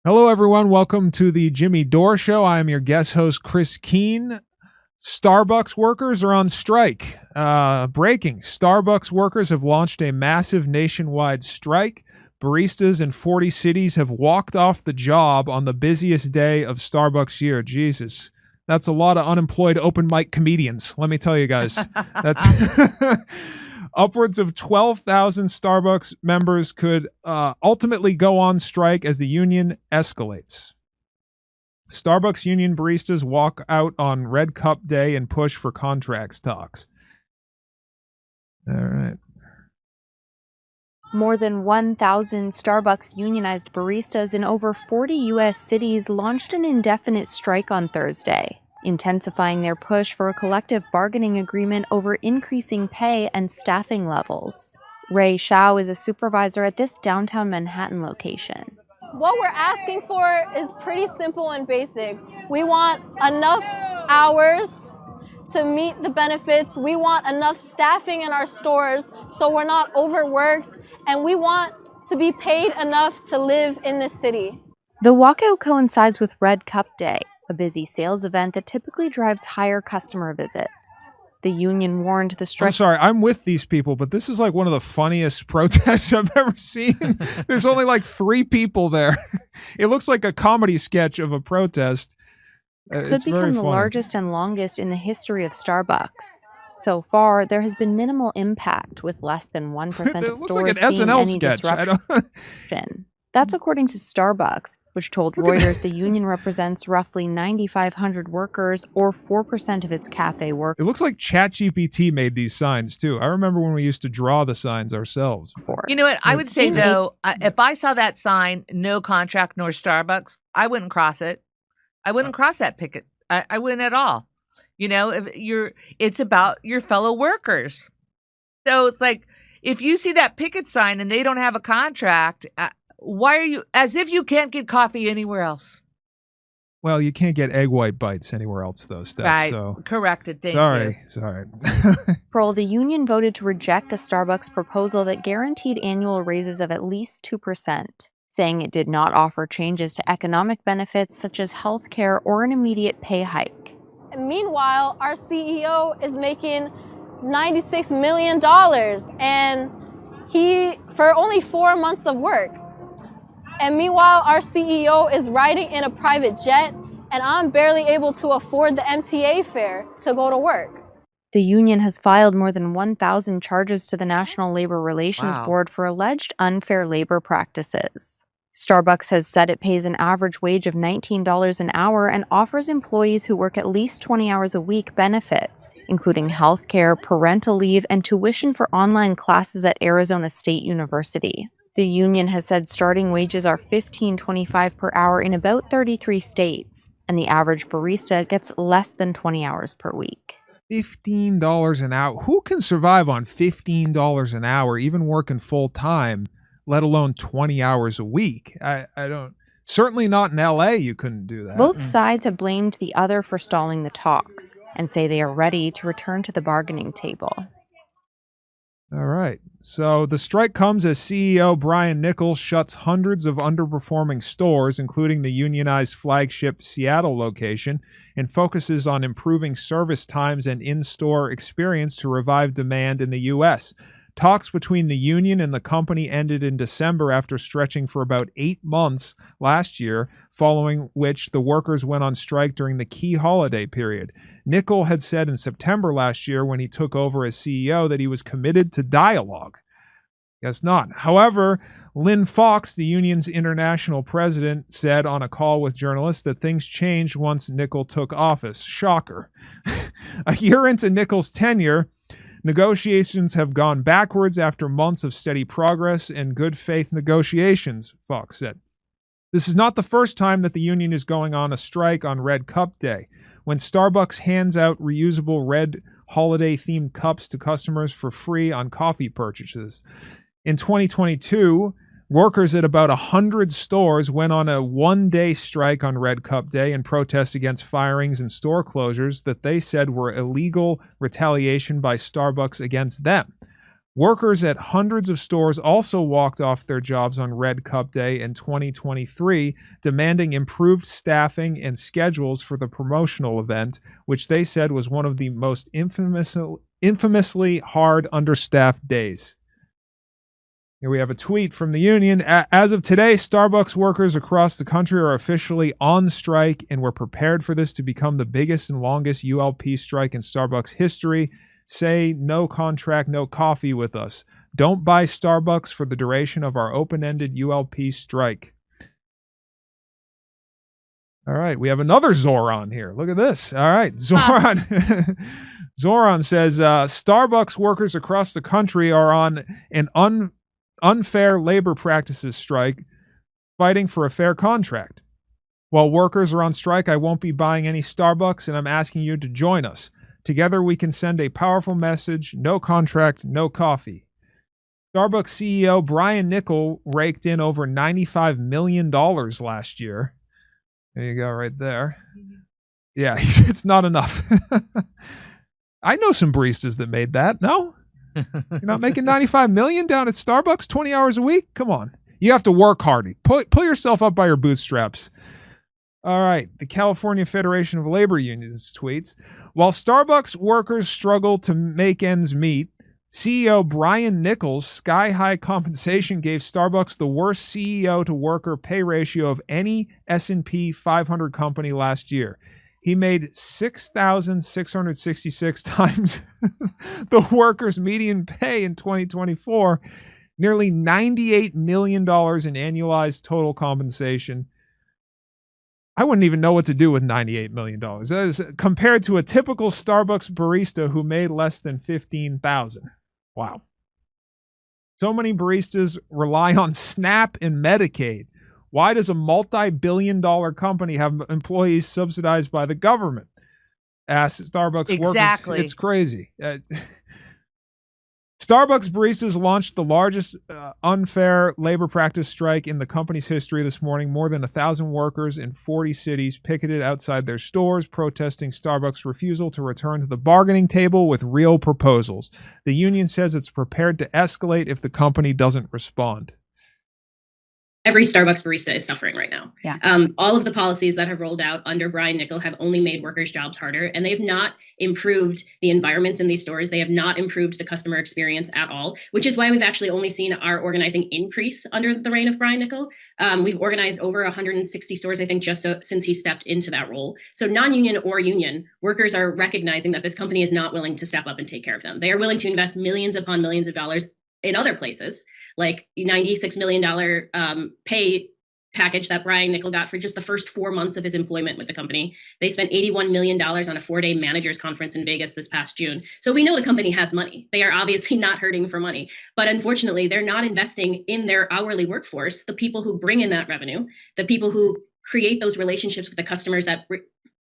Hello, everyone. Welcome to the Jimmy Dore Show. I am your guest host, Chris Keene. Starbucks workers are on strike. Breaking. Starbucks workers have launched a massive nationwide strike. Baristas in 40 cities have walked off the job on the busiest day of Starbucks year. Jesus. That's a lot of unemployed open mic comedians. Let me tell you guys. That's upwards of 12,000 Starbucks members could ultimately go on strike as the union escalates. Starbucks union baristas walk out on Red Cup Day and push for contracts talks. All right. More than 1,000 Starbucks unionized baristas in over 40 U.S. cities launched an indefinite strike on Thursday, intensifying their push for a collective bargaining agreement over increasing pay and staffing levels. Ray Shao is a supervisor at this downtown Manhattan location. What we're asking for is pretty simple and basic. We want enough hours to meet the benefits. We want enough staffing in our stores so we're not overworked, and we want to be paid enough to live in this city. The walkout coincides with Red Cup Day, a busy sales event that typically drives higher customer visits. The union warned the strike. I'm sorry, I'm with these people, but this is like one of the funniest protests I've ever seen. There's only like 3 people there. It looks like a comedy sketch of a protest. Could become the largest and longest in the history of Starbucks. So far, there has been minimal impact, with less than 1% of stores like seeing SNL any sketch. disruption. That's according to Starbucks, which told Reuters the union represents roughly 9,500 workers, or 4% of its cafe work. It looks like ChatGPT made these signs, too. I remember when we used to draw the signs ourselves. You know what? I would say, though, if I saw that sign, no contract nor Starbucks, I wouldn't cross it. I wouldn't cross that picket. I wouldn't at all. You know, it's about your fellow workers. So it's like, if you see that picket sign and they don't have a contract, why are you, as if you can't get coffee anywhere else? Well, you can't get egg white bites anywhere else, though, Steph. Right, so. Corrected. Thank Sorry. April, the union voted to reject a Starbucks proposal that guaranteed annual raises of at least 2%. Saying it did not offer changes to economic benefits such as health care or an immediate pay hike. And meanwhile, our CEO is making $96 million, and for only 4 months of work. And meanwhile, our CEO is riding in a private jet, and I'm barely able to afford the MTA fare to go to work. The union has filed more than 1,000 charges to the National Labor Relations Board for alleged unfair labor practices. Starbucks has said it pays an average wage of $19 an hour and offers employees who work at least 20 hours a week benefits, including health care, parental leave, and tuition for online classes at Arizona State University. The union has said starting wages are $15.25 per hour in about 33 states, and the average barista gets less than 20 hours per week. $15 an hour. Who can survive on $15 an hour, even working full time, let alone 20 hours a week? I don't. Certainly not in LA, you couldn't do that. Both sides have blamed the other for stalling the talks and say they are ready to return to the bargaining table. All right. So the strike comes as CEO Brian Nichols shuts hundreds of underperforming stores, including the unionized flagship Seattle location, and focuses on improving service times and in-store experience to revive demand in the U.S. Talks between the union and the company ended in December after stretching for about 8 months last year, following which the workers went on strike during the key holiday period. Nichols had said in September last year when he took over as CEO that he was committed to dialogue. Guess not. However, Lynn Fox, the union's international president, said on a call with journalists that things changed once Nichols took office. Shocker. A year into Nichols' tenure, negotiations have gone backwards after months of steady progress and good faith negotiations, Fox said. This is not the first time that the union is going on a strike on Red Cup Day, when Starbucks hands out reusable red holiday-themed cups to customers for free on coffee purchases. In 2022, workers at about 100 stores went on a one-day strike on Red Cup Day in protest against firings and store closures that they said were illegal retaliation by Starbucks against them. Workers at hundreds of stores also walked off their jobs on Red Cup Day in 2023, demanding improved staffing and schedules for the promotional event, which they said was one of the most infamously hard understaffed days. Here we have a tweet from the union. As of today, Starbucks workers across the country are officially on strike, and we're prepared for this to become the biggest and longest ULP strike in Starbucks history. Say no contract, no coffee with us. Don't buy Starbucks for the duration of our open-ended ULP strike. All right, we have another Zoran here. Look at this. All right, Zoran. Zoran says, Starbucks workers across the country are on an unfair labor practices strike, fighting for a fair contract. While workers are on strike, I won't be buying any Starbucks, and I'm asking you to join us. Together we can send a powerful message: no contract, no coffee. Starbucks CEO Brian Niccol raked in over $95 million last year. There you go, right there. Yeah, it's not enough. I know some baristas that made that. No? You're not making $95 million down at Starbucks 20 hours a week? Come on. You have to work hard. Pull yourself up by your bootstraps. All right. The California Federation of Labor Unions tweets, while Starbucks workers struggle to make ends meet, CEO Brian Niccol's sky-high compensation gave Starbucks the worst CEO-to-worker pay ratio of any S&P 500 company last year. He made 6,666 times the workers' median pay in 2024, nearly $98 million in annualized total compensation. I wouldn't even know what to do with $98 million. That is compared to a typical Starbucks barista who made less than $15,000. Wow. So many baristas rely on SNAP and Medicaid. Why does a multi-billion-dollar company have employees subsidized by the government? Ask Starbucks workers. It's crazy. Starbucks baristas launched the largest unfair labor practice strike in the company's history this morning. More than 1,000 workers in 40 cities picketed outside their stores, protesting Starbucks' refusal to return to the bargaining table with real proposals. The union says it's prepared to escalate if the company doesn't respond. Every Starbucks barista is suffering right now. Yeah. All of the policies that have rolled out under Brian Niccol have only made workers' jobs harder, and they've not improved the environments in these stores. They have not improved the customer experience at all, which is why we've actually only seen our organizing increase under the reign of Brian Niccol. We've organized over 160 stores, I think, just since he stepped into that role. So non-union or union, workers are recognizing that this company is not willing to step up and take care of them. They are willing to invest millions upon millions of dollars in other places, like $96 million pay package that Brian Niccol got for just the first 4 months of his employment with the company. They spent $81 million on a 4-day managers conference in Vegas this past June. So we know the company has money. They are obviously not hurting for money, but unfortunately, they're not investing in their hourly workforce, the people who bring in that revenue, the people who create those relationships with the customers that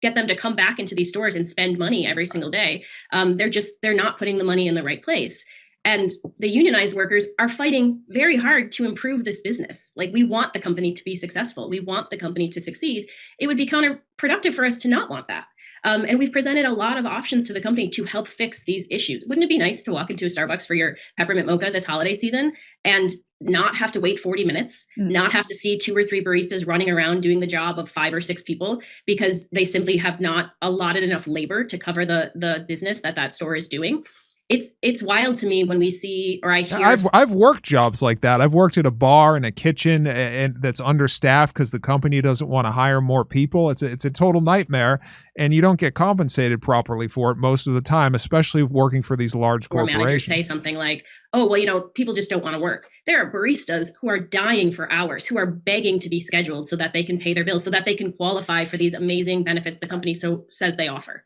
get them to come back into these stores and spend money every single day. They're not putting the money in the right place. And the unionized workers are fighting very hard to improve this business. Like, we want the company to be successful. We want the company to succeed. It would be counterproductive for us to not want that. And we've presented a lot of options to the company to help fix these issues. Wouldn't it be nice to walk into a Starbucks for your peppermint mocha this holiday season and not have to wait 40 minutes, not have to see 2 or 3 baristas running around doing the job of 5 or 6 people because they simply have not allotted enough labor to cover the business that store is doing? It's wild to me when we see, or I hear. I've worked jobs like that. I've worked at a bar and a kitchen and that's understaffed because the company doesn't want to hire more people. It's a total nightmare, and you don't get compensated properly for it most of the time, especially working for these large corporations. Managers say something like, "Oh, well, people just don't want to work." There are baristas who are dying for hours, who are begging to be scheduled so that they can pay their bills, so that they can qualify for these amazing benefits the company says they offer.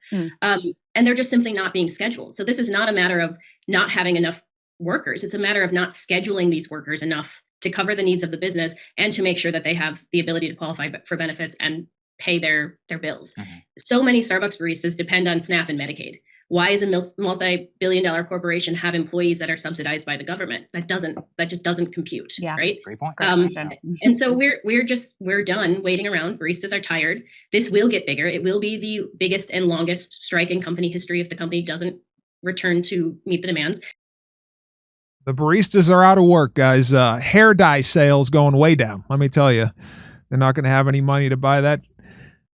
And they're just simply not being scheduled. So this is not a matter of not having enough workers. It's a matter of not scheduling these workers enough to cover the needs of the business and to make sure that they have the ability to qualify for benefits and pay their bills. So many Starbucks baristas depend on SNAP and Medicaid. Why does a multi-billion-dollar corporation have employees that are subsidized by the government? That just doesn't compute, right? Great point. And so we're done waiting around. Baristas are tired. This will get bigger. It will be the biggest and longest strike in company history if the company doesn't return to meet the demands. The baristas are out of work, guys. Hair dye sales going way down. Let me tell you, they're not going to have any money to buy that.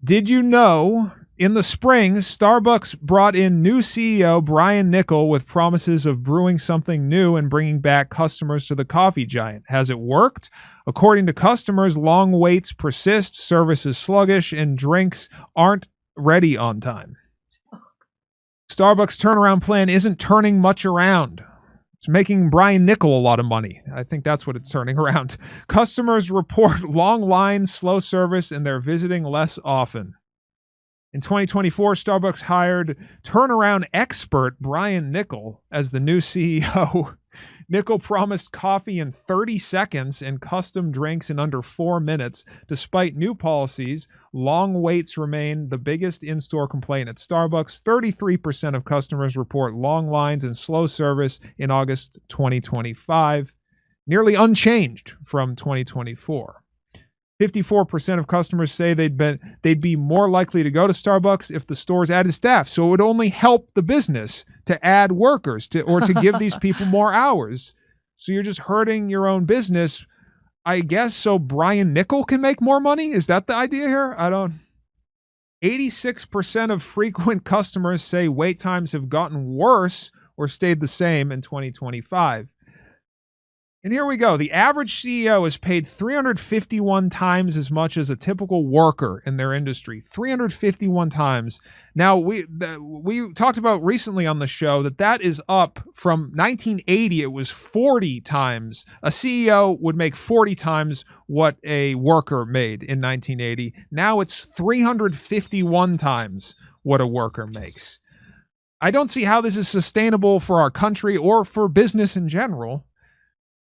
Did you know in the spring, Starbucks brought in new CEO Brian Niccol with promises of brewing something new and bringing back customers to the coffee giant? Has it worked? According to customers, long waits persist, service is sluggish, and drinks aren't ready on time. Starbucks' turnaround plan isn't turning much around. It's making Brian Niccol a lot of money. I think that's what it's turning around. Customers report long lines, slow service, and they're visiting less often. In 2024, Starbucks hired turnaround expert Brian Niccol as the new CEO. Niccol promised coffee in 30 seconds and custom drinks in under 4 minutes. Despite new policies, long waits remain the biggest in-store complaint at Starbucks. 33% of customers report long lines and slow service in August 2025, nearly unchanged from 2024. 54% of customers say they'd be more likely to go to Starbucks if the stores added staff. So it would only help the business to add workers or to give these people more hours. So you're just hurting your own business, I guess, so Brian Niccol can make more money? Is that the idea here? 86% of frequent customers say wait times have gotten worse or stayed the same in 2025. And here we go. The average CEO is paid 351 times as much as a typical worker in their industry. 351 times. Now, we talked about recently on the show that is up from 1980. It was 40 times. A CEO would make 40 times what a worker made in 1980. Now it's 351 times what a worker makes. I don't see how this is sustainable for our country or for business in general.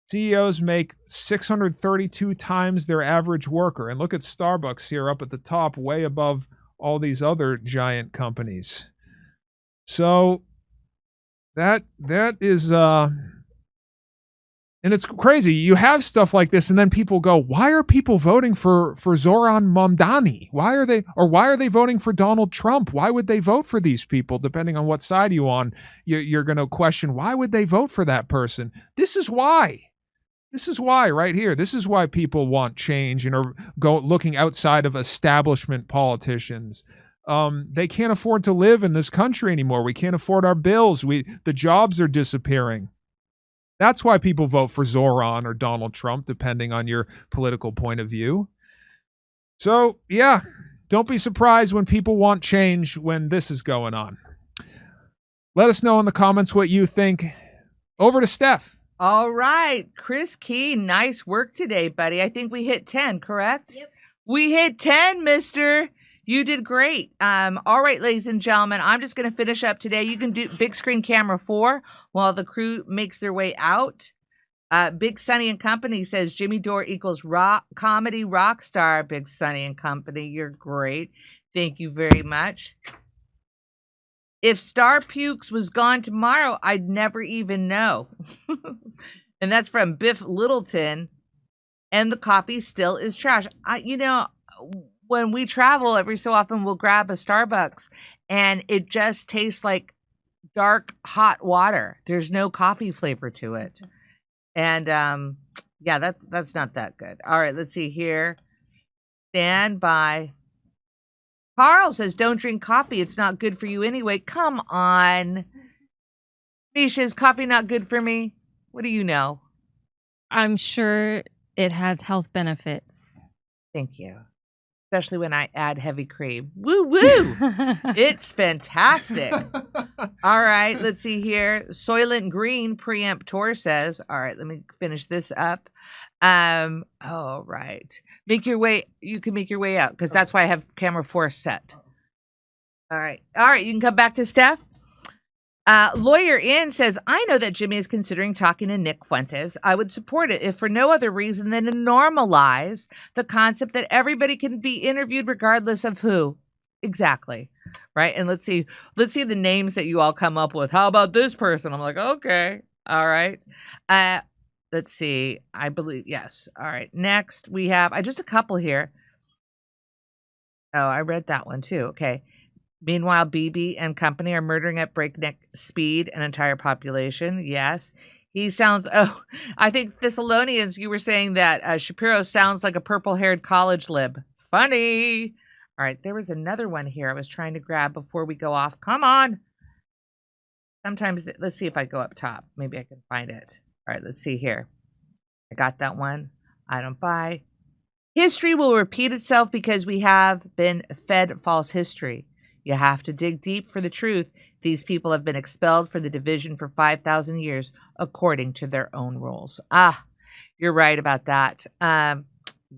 CEOs make 632 times their average worker. And look at Starbucks here up at the top, way above all these other giant companies. So that is and it's crazy. You have stuff like this, and then people go, why are people voting for Zoran Mamdani? Why are they voting for Donald Trump? Why would they vote for these people? Depending on what side you're on, you're going to question, why would they vote for that person? This is why. This is why right here. This is why people want change and are looking outside of establishment politicians. They can't afford to live in this country anymore. We can't afford our bills. The jobs are disappearing. That's why people vote for Zoran or Donald Trump, depending on your political point of view. So, yeah, don't be surprised when people want change when this is going on. Let us know in the comments what you think. Over to Steph. All right. Chris Key, nice work today, buddy. I think we hit 10, correct? Yep. We hit 10, mister. You did great. All right, ladies and gentlemen, I'm just going to finish up today. You can do big screen camera 4 while the crew makes their way out. Big Sunny and Company says Jimmy Dore equals comedy rock star. Big Sunny and Company, you're great. Thank you very much. If Star Pukes was gone tomorrow, I'd never even know. And that's from Biff Littleton. And the coffee still is trash. When we travel, every so often we'll grab a Starbucks and it just tastes like dark, hot water. There's no coffee flavor to it. And that's not that good. All right, let's see here. Stand by. Carl says, don't drink coffee. It's not good for you anyway. Come on. Nisha, is coffee not good for me? What do you know? I'm sure it has health benefits. Thank you. Especially when I add heavy cream. Woo woo! It's fantastic. All right, let's see here. Soylent Green Preemptor says, all right, let me finish this up. All right. You can make your way out because that's why I have camera 4 set. All right, you can come back to Steph. Lawyer In says, I know that Jimmy is considering talking to Nick Fuentes. I would support it if for no other reason than to normalize the concept that everybody can be interviewed regardless of who. Exactly. Right. And let's see the names that you all come up with. How about this person? I'm like, okay. All right. Let's see. I believe, yes. All right. Next we have just a couple here. Oh, I read that one too. Okay. Meanwhile, BB and company are murdering at breakneck speed an entire population. Yes. He sounds, I think Thessalonians, you were saying that Shapiro sounds like a purple-haired college lib. Funny. All right, there was another one here I was trying to grab before we go off. Come on. Sometimes, let's see if I go up top. Maybe I can find it. All right, let's see here. I got that one. I don't buy. History will repeat itself because we have been fed false history. You have to dig deep for the truth. These people have been expelled for the division for 5,000 years, according to their own rules. You're right about that.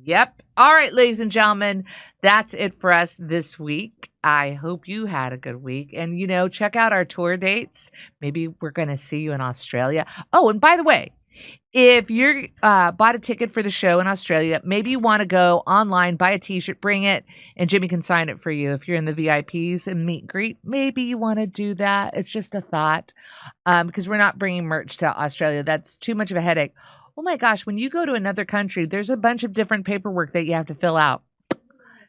Yep. All right, ladies and gentlemen, that's it for us this week. I hope you had a good week. And, check out our tour dates. Maybe we're going to see you in Australia. Oh, and by the way, if you're bought a ticket for the show in Australia, maybe you want to go online, buy a t-shirt, bring it, and Jimmy can sign it for you. If you're in the VIPs and meet and greet, maybe you want to do that. It's just a thought, because we're not bringing merch to Australia. That's too much of a headache. Oh my gosh, when you go to another country, there's a bunch of different paperwork that you have to fill out.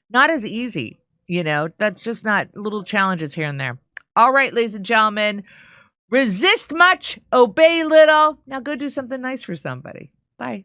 Not as easy, that's just not little challenges here and there. All right, ladies and gentlemen, resist much, obey little. Now go do something nice for somebody. Bye.